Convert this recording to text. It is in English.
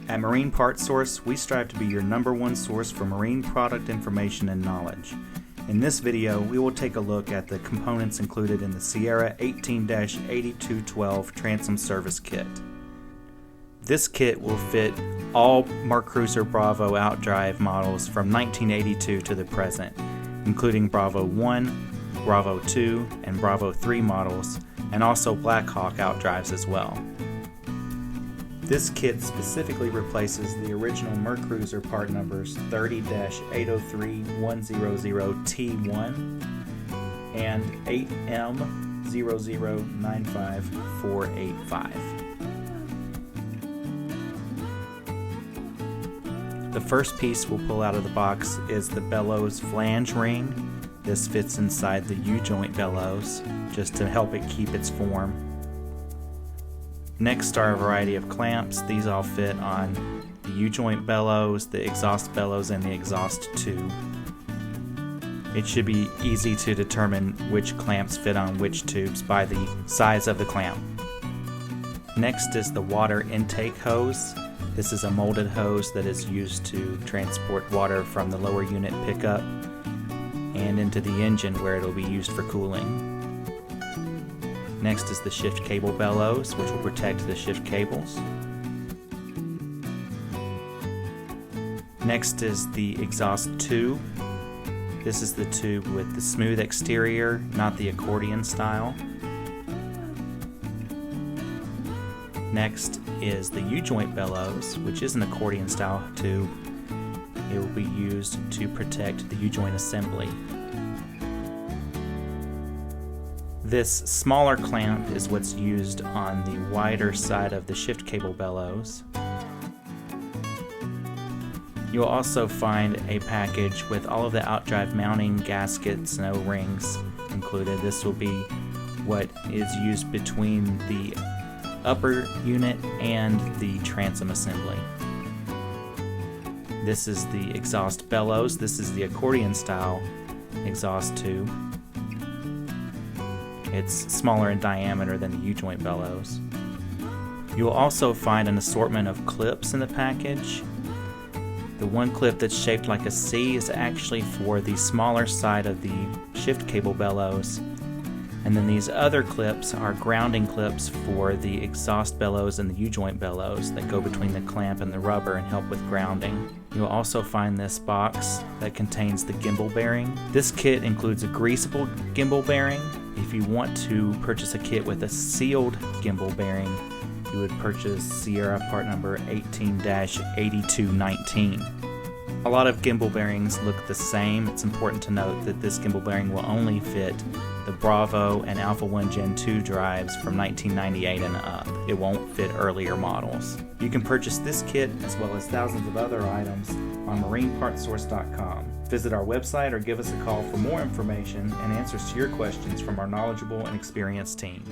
At Marine Parts Source, we strive to be your #1 source for marine product information and knowledge. In this video, we will take a look at the components included in the Sierra 18-8212 Transom Service Kit. This kit will fit all Mercruiser Bravo Outdrive models from 1982 to the present, including Bravo 1, Bravo 2, and Bravo 3 models, and also Blackhawk Outdrives as well. This kit specifically replaces the original Mercruiser part numbers 30-803100T1 and 8M0095485. The first piece we'll pull out of the box is the Bellows flange ring. This fits inside the U-joint bellows just to help it keep its form. Next are a variety of clamps. These all fit on the U-joint bellows, the exhaust bellows, and the exhaust tube. It should be easy to determine which clamps fit on which tubes by the size of the clamp. Next is the water intake hose. This is a molded hose that is used to transport water from the lower unit pickup and into the engine where it will be used for cooling. Next is the shift cable bellows, which will protect the shift cables. Next is the exhaust tube. This is the tube with the smooth exterior, not the accordion style. Next is the U-joint bellows, which is an accordion style tube. It will be used to protect the U-joint assembly. This smaller clamp is what's used on the wider side of the shift cable bellows. You'll also find a package with all of the Outdrive mounting gaskets and O-rings included. This will be what is used between the upper unit and the transom assembly. This is the exhaust bellows. This is the accordion style exhaust tube. It's smaller in diameter than the U-joint bellows. You'll also find an assortment of clips in the package. The one clip that's shaped like a C is actually for the smaller side of the shift cable bellows. And then these other clips are grounding clips for the exhaust bellows and the U-joint bellows that go between the clamp and the rubber and help with grounding. You'll also find this box that contains the gimbal bearing. This kit includes a greasable gimbal bearing. If you want to purchase a kit with a sealed gimbal bearing, you would purchase Sierra part number 18-8219. A lot of gimbal bearings look the same. It's important to note that this gimbal bearing will only fit the Bravo and Alpha 1 Gen 2 drives from 1998 and up. It won't fit earlier models. You can purchase this kit as well as thousands of other items on marinepartsource.com. Visit our website or give us a call for more information and answers to your questions from our knowledgeable and experienced team.